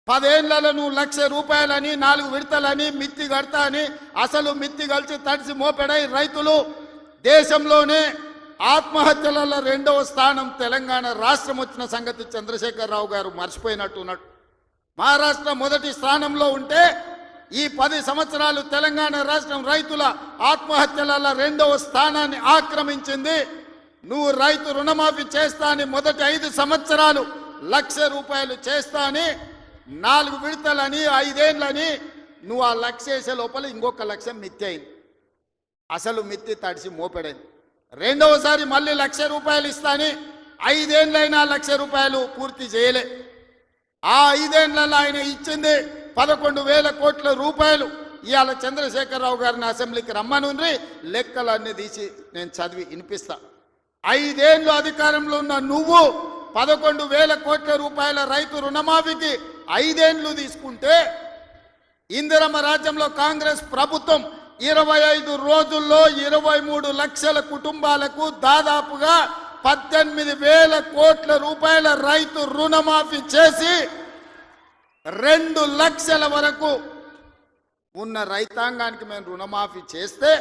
10 ఏళ్లలో నువ్వు 1,00,000 రూపాయలని 4 విడతలని మిత్తి కడతా అని అసలు మిత్తి కలిసి తడిసి మోపెడై రైతులు దేశంలోనే ఆత్మహత్యలలో 2వ స్థానం తెలంగాణ రాష్ట్రం వచ్చిన సంగతి చంద్రశేఖరరావు గారు మర్చిపోయినట్టున్నాడు. మహారాష్ట్ర మొదటి స్థానంలో ఉంటే ఈ 10 సంవత్సరాలు తెలంగాణ రాష్ట్రం రైతుల ఆత్మహత్యలలో 2వ స్థానాన్ని ఆక్రమించింది. నువ్వు రైతు రుణమాఫీ చేస్తా అని మొదటి 5 సంవత్సరాలు 1,00,000 రూపాయలు చేస్తా అని 4 విడతలని 5 ఏళ్ళని నువ్వు ఆ 1,00,000 చేసే లోపల ఇంకొక 1,00,000 మిత్తి అయింది. అసలు మిత్తి తడిసి మోపెడైంది. రెండవసారి మళ్ళీ 1,00,000 రూపాయలు ఇస్తా అని 5 ఏళ్ళైనా 1,00,000 రూపాయలు పూర్తి చేయలే. ఆ 5 ఏళ్లలో ఆయన ఇచ్చింది 11,000 కోట్ల రూపాయలు. ఇవాళ చంద్రశేఖరరావు గారిని అసెంబ్లీకి రమ్మనుండ్రి, లెక్కలన్నీ తీసి నేను చదివి వినిపిస్తా. 5 ఏళ్ళు అధికారంలో ఉన్న నువ్వు 11,000 కోట్ల రూపాయల రైతు రుణమాఫీకి 5 ఏళ్ళు తీసుకుంటే, ఇందిరమ్మ రాజ్యంలో కాంగ్రెస్ ప్రభుత్వం 25 రోజుల్లో 23 లక్షల కుటుంబాలకు దాదాపుగా 18,000 కోట్ల రూపాయల రైతు రుణమాఫీ చేసి 2 లక్షల వరకు ఉన్న రైతాంగానికి మేము రుణమాఫీ చేస్తే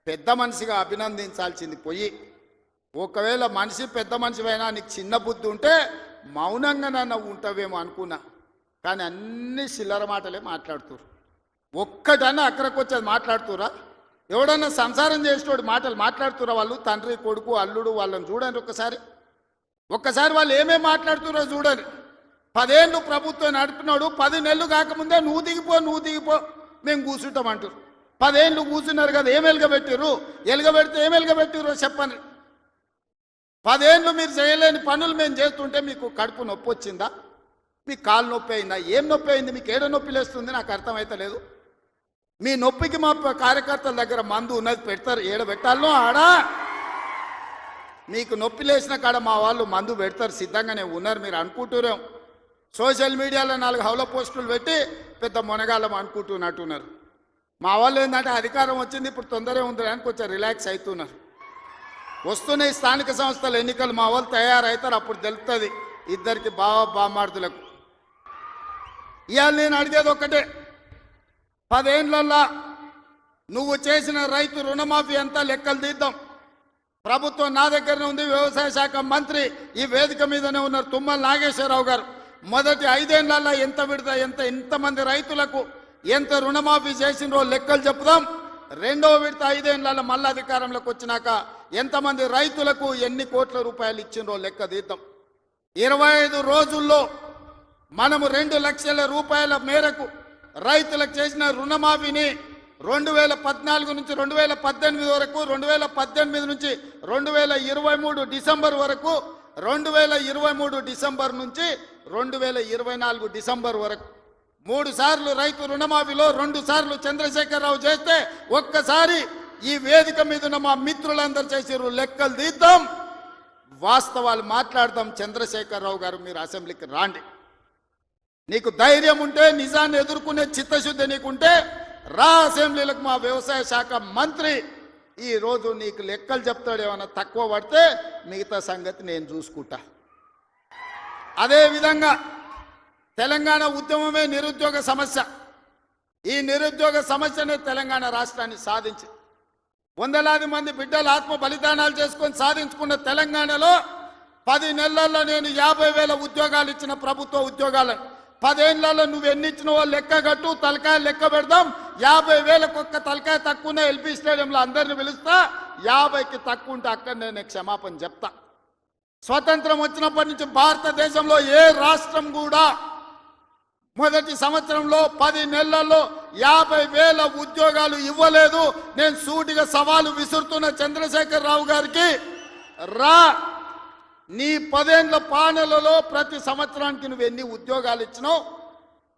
పెద్ద మనిషిగా అభినందించాల్సింది పోయి, ఒకవేళ మనిషి పెద్ద మనిషివైనా నీకు చిన్న బుద్ధి ఉంటే మౌనంగా నన్ను ఉంటావేమో అనుకున్నా. కానీ అన్ని చిల్లర మాటలే మాట్లాడుతురు. ఒక్కటన్నా అక్కడికి వచ్చేది మాట్లాడుతురా? ఎవడన్నా సంసారం చేసేటోడు మాటలు మాట్లాడుతురా? వాళ్ళు తండ్రి కొడుకు అల్లుడు వాళ్ళని చూడండి ఒక్కసారి వాళ్ళు ఏమేమి మాట్లాడుతురో చూడండి. 10 ఏళ్ళు ప్రభుత్వం నడిపినాడు, 10 నెలలు కాకముందే నువ్వు దిగిపో మేము కూర్చుంటామంటారు. 10 ఏళ్ళు కూర్చున్నారు కదా, ఏం ఎలుగబెట్టిర్రు? ఎలుగబెడితే ఏం ఎలుగబెట్టిర్రో చెప్పండి. 10 ఏళ్ళు మీరు చేయలేని పనులు మేము చేస్తుంటే మీకు కడుపు నొప్పి వచ్చిందా? మీకు కాలు నొప్పి అయిందా? ఏం నొప్పి అయింది? మీకు ఏడ నొప్పి లేస్తుంది? నాకు అర్థమైతే లేదు. మీ నొప్పికి మా కార్యకర్తల దగ్గర మందు ఉన్నది, పెడతారు. ఏడ పెట్టాలనో ఆడా మీకు నొప్పి లేచిన కాడ మా వాళ్ళు మందు పెడతారు, సిద్ధంగానే ఉన్నారు. మీరు అనుకుంటున్నాం సోషల్ మీడియాలో 4 హౌల పోస్టులు పెట్టి పెద్ద మొనగాళ్ళం అనుకుంటున్నట్టున్నారు. మా వాళ్ళు ఏంటంటే అధికారం వచ్చింది ఇప్పుడు తొందరగా ఉంది అని కొంచెం రిలాక్స్ అవుతున్నారు. వస్తున్నాయి స్థానిక సంస్థల ఎన్నికలు, మా వాళ్ళు తయారవుతారు, అప్పుడు తెలుస్తుంది ఇద్దరికి బామార్దులకు. ఇవాళ నేను అడిగేది ఒక్కటే, 10 ఏళ్లలో నువ్వు చేసిన రైతు రుణమాఫీ అంతా లెక్కలు తీద్దాం. ప్రభుత్వం నా దగ్గరనే ఉంది, వ్యవసాయ శాఖ మంత్రి ఈ వేదిక మీదనే ఉన్నారు, తుమ్మల నాగేశ్వరరావు గారు. మొదటి 5 ఏళ్లలో ఎంతమంది రైతులకు ఎంత రుణమాఫీ చేసినో లెక్కలు చెప్దాం. 2వ విడత 5 ఏళ్లలో మళ్ళీ అధికారంలోకి వచ్చినాక ఎంతమంది రైతులకు ఎన్ని కోట్ల రూపాయలు ఇచ్చినో లెక్క తీద్దాం. 25 రోజుల్లో మనము 2 లక్షల రూపాయల మేరకు రైతులకు చేసిన రుణమాఫీని 2014 నుంచి 2018 వరకు, 2018 నుంచి 2023 డిసెంబర్ వరకు, 2023 డిసెంబర్ నుంచి 2024 డిసెంబర్ వరకు 3 సార్లు రైతు రుణమాఫీలో 2 సార్లు చంద్రశేఖరరావు చేస్తే, ఒక్కసారి ఈ వేదిక మీద ఉన్న మా మిత్రులందరూ చేసారు. లెక్కలు తీద్దాం, వాస్తవాలు మాట్లాడదాం. చంద్రశేఖరరావు గారు మీరు అసెంబ్లీకి రాండి. నీకు ధైర్యం ఉంటే, నిజాన్ని ఎదుర్కొనే చిత్తశుద్ధి నీకుంటే రా అసెంబ్లీలకు. మా వ్యవసాయ శాఖ మంత్రి ఈరోజు నీకు లెక్కలు చెప్తాడు. ఏమైనా తక్కువ పడితే మిగతా సంగతి నేను చూసుకుంటా. అదేవిధంగా తెలంగాణ ఉద్యమమే నిరుద్యోగ సమస్య. ఈ నిరుద్యోగ సమస్యనే తెలంగాణ రాష్ట్రాన్ని సాధించి వందలాది మంది బిడ్డలు ఆత్మ బలిదానాలు చేసుకొని సాధించుకున్న తెలంగాణలో 10 నెలల్లో నేను 50,000 ఉద్యోగాలు ఇచ్చిన ప్రభుత్వ ఉద్యోగాలను 10 ఏళ్లలో నువ్వు ఎన్ని ఇచ్చినవో లెక్క కట్టు, తలకాయ లెక్క పెడదాం. 50,000కు ఒక్క తలకాయ తక్కువనే ఎల్పీ స్టేడియంలో అందరిని పిలుస్తా. 50కి తక్కువ ఉంటే అక్కడ నేను క్షమాపణ చెప్తా. స్వతంత్రం వచ్చినప్పటి నుంచి భారతదేశంలో ఏ రాష్ట్రం కూడా మొదటి సంవత్సరంలో 10 నెలల్లో 50,000 ఉద్యోగాలు ఇవ్వలేదు. నేను సూటిగా సవాలు విసురుతున్న చంద్రశేఖరరావు గారికి, రా నీ 10 ఏళ్ల పాలనలో ప్రతి సంవత్సరానికి నువ్వు ఎన్ని ఉద్యోగాలు ఇచ్చినావు?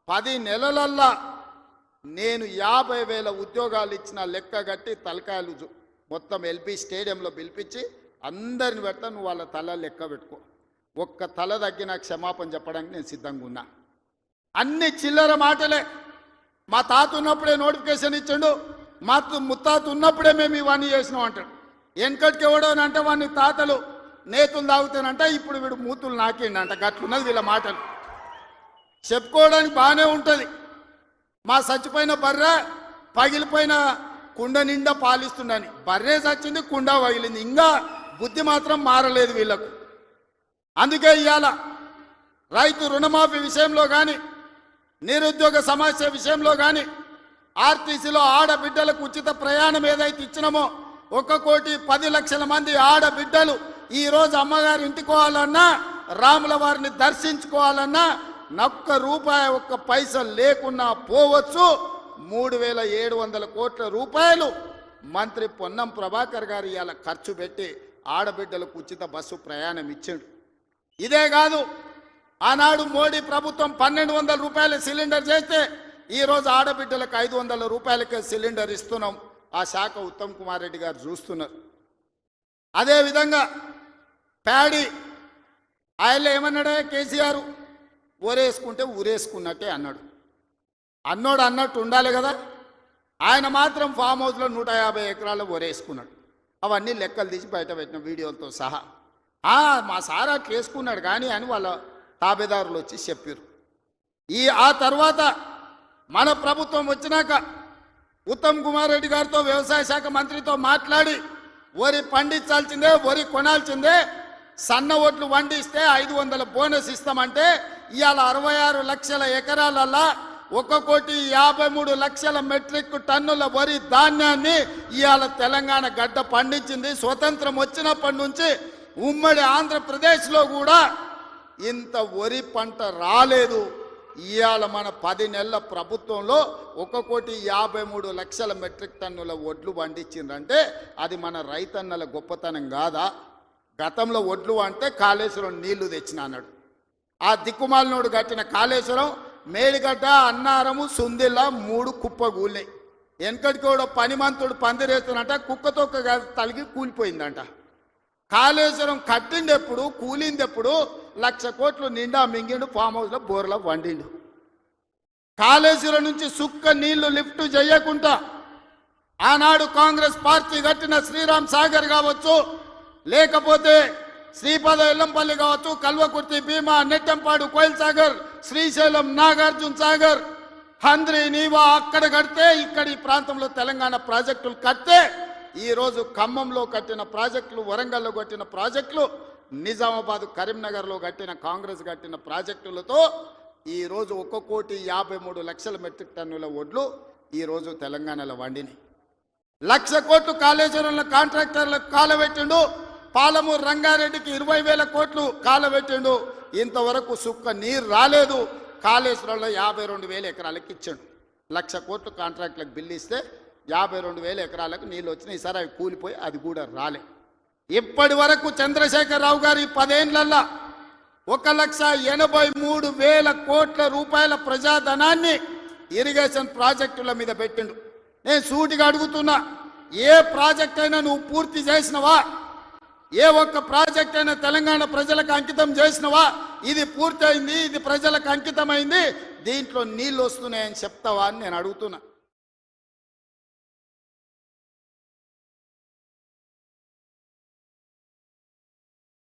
10 నెలలల్లా నేను 50,000 ఉద్యోగాలు ఇచ్చిన లెక్క కట్టి తలకాయలు మొత్తం ఎల్పీ స్టేడియంలో పిలిపించి అందరిని పెడతా. నువ్వు వాళ్ళ తల లెక్క పెట్టుకో. ఒక్క తల తగ్గిన క్షమాపణ చెప్పడానికి నేను సిద్ధంగా ఉన్నా. అన్ని చిల్లర మాటలే. మా తాత ఉన్నప్పుడే నోటిఫికేషన్ ఇచ్చిండు, మా ముత్తాత ఉన్నప్పుడే మేము ఇవన్నీ చేసినాం అంటాడు. వెనకటికి ఎవడోనంటే వాడిని తాతలు నేతులు తాగుతానంట, ఇప్పుడు వీడు మూతులు నాకిండంట. గట్లున్నది వీళ్ళ మాటలు. చెప్పుకోవడానికి బాగానే ఉంటుంది. మా చచ్చిపోయిన బర్రె పగిలిపోయిన కుండ నిండా పాలిస్తుండని. బర్రె చచ్చింది, కుండ పగిలింది, ఇంకా బుద్ధి మాత్రం మారలేదు వీళ్ళకు. అందుకే ఇవాళ రైతు రుణమాఫీ విషయంలో కానీ, నిరుద్యోగ సమస్య విషయంలో కానీ, ఆర్టీసీలో ఆడబిడ్డలకు ఉచిత ప్రయాణం ఏదైతే ఇచ్చినామో 1,10,00,000 మంది ఆడబిడ్డలు ఈరోజు అమ్మగారి ఇంటికి పోవాలన్నా, రాముల వారిని దర్శించుకోవాలన్నా ఒక్క రూపాయి ఒక్క పైస లేకున్నా పోవచ్చు. 3,700 కోట్ల రూపాయలు మంత్రి పొన్నం ప్రభాకర్ గారు ఇవాళ ఖర్చు పెట్టి ఆడబిడ్డలకు ఉచిత బస్సు ప్రయాణం ఇచ్చాడు. ఇదే కాదు, ఆనాడు మోడీ ప్రభుత్వం 1,200 రూపాయల సిలిండర్ చేస్తే ఈరోజు ఆడబిడ్డలకు 500 రూపాయలకే సిలిండర్ ఇస్తున్నాం. ఆ శాఖ ఉత్తమ్ కుమార్ రెడ్డి గారు చూస్తున్నారు. అదేవిధంగా ప్యాడీ ఆయన ఏమన్నాడే కేసీఆర్, ఊరేసుకుంటే ఊరేసుకున్నట్టే అన్నాడు. అన్నోడు అన్నట్టు ఉండాలి కదా. ఆయన మాత్రం ఫామ్ హౌస్లో 150 ఎకరాలు ఊరేసుకున్నాడు. అవన్నీ లెక్కలు తీసి బయట పెట్టిన వీడియోలతో సహా. మా సార్ అట్లా వేసుకున్నాడు కానీ అని వాళ్ళ తాబేదారులు వచ్చి చెప్పారు. ఆ తర్వాత మన ప్రభుత్వం వచ్చినాక ఉత్తమ్ కుమార్ రెడ్డి గారితో వ్యవసాయ శాఖ మంత్రితో మాట్లాడి వరి పండించాల్సిందే, వరి కొనాల్సిందే, సన్న ఓట్లు వండిస్తే 500 బోనస్ ఇస్తామంటే ఇవాళ 66 లక్షల ఎకరాలల్లా 1,53,00,000 మెట్రిక్ టన్నుల వరి ధాన్యాన్ని ఇవాళ తెలంగాణ గడ్డ పండించింది. స్వతంత్రం వచ్చినప్పటి నుంచి ఉమ్మడి ఆంధ్రప్రదేశ్లో కూడా ఇంత వరి పంట రాలేదు. ఇవాళ మన 10 నెలల ప్రభుత్వంలో 1,53,00,000 మెట్రిక్ టన్నుల వడ్లు పండించిందంటే అది మన రైతన్నల గొప్పతనం కాదా? గతంలో వడ్లు అంటే కాళేశ్వరం నీళ్లు తెచ్చిన అన్నాడు. ఆ దిక్కుమాలినోడు కట్టిన కాళేశ్వరం మేడిగడ్డ, అన్నారము, సుందిల్ల 3 కుప్పగూలినాయి. వెనకటికి కూడా పనిమంతుడు పందిరేస్తున్నట కుక్కతో తలిగి కూలిపోయిందంట. కాళేశ్వరం కట్టిండెప్పుడు, కూలిందెప్పుడు? 1,00,000 కోట్లు నిండా మింగిండు, ఫామ్ హౌస్లో బోర్లో వండిండు. కాళేశ్వరం నుంచి సుక్క నీళ్లు లిఫ్ట్ చేయకుండా ఆనాడు కాంగ్రెస్ పార్టీ కట్టిన శ్రీరామ్ సాగర్ కావచ్చు, లేకపోతే శ్రీపద ఎల్లంపల్లి కావచ్చు, కల్వకుర్తి, భీమా, నెట్టంపాడు, కోయిల్ సాగర్, శ్రీశైలం, నాగార్జున సాగర్, హంద్రి, నీవా అక్కడ కడితే ఇక్కడ ఈ ప్రాంతంలో తెలంగాణ ప్రాజెక్టులు కడితే ఈరోజు ఖమ్మంలో కట్టిన ప్రాజెక్టులు, వరంగల్లో కట్టిన ప్రాజెక్టులు, నిజామాబాద్, కరీంనగర్లో కట్టిన కాంగ్రెస్ కట్టిన ప్రాజెక్టులతో ఈరోజు 1,53,00,000 మెట్రిక్ టన్నుల వడ్లు ఈరోజు తెలంగాణలో వండినాయి. 1,00,000 కోట్లు కాళేశ్వరంలో కాంట్రాక్టర్లకు కాలబెట్టిండు. పాలమూరు రంగారెడ్డికి 20,000 కోట్లు కాలబెట్టిండు. ఇంతవరకు సుక్క నీరు రాలేదు. కాళేశ్వరంలో 52,000 ఎకరాలకు ఇచ్చాడు. 1,00,000 కోట్లు కాంట్రాక్టులకు బిల్లు ఇస్తే 52,000 ఎకరాలకు నీళ్ళు వచ్చినాయి. ఈసారి అవి కూలిపోయి అది కూడా రాలే. ఇప్పటి వరకు చంద్రశేఖరరావు గారి 10 ఏళ్లల్లో 1,83,000 కోట్ల రూపాయల ప్రజాధనాన్ని ఇరిగేషన్ ప్రాజెక్టుల మీద పెట్టిండు. నేను సూటిగా అడుగుతున్నా, ఏ ప్రాజెక్ట్ అయినా నువ్వు పూర్తి చేసినవా? ఏ ఒక్క ప్రాజెక్ట్ అయినా తెలంగాణ ప్రజలకు అంకితం చేసినవా? ఇది పూర్తయింది, ఇది ప్రజలకు అంకితమైంది, దీంట్లో నీళ్ళు వస్తున్నాయని చెప్తావా అని నేను అడుగుతున్నా.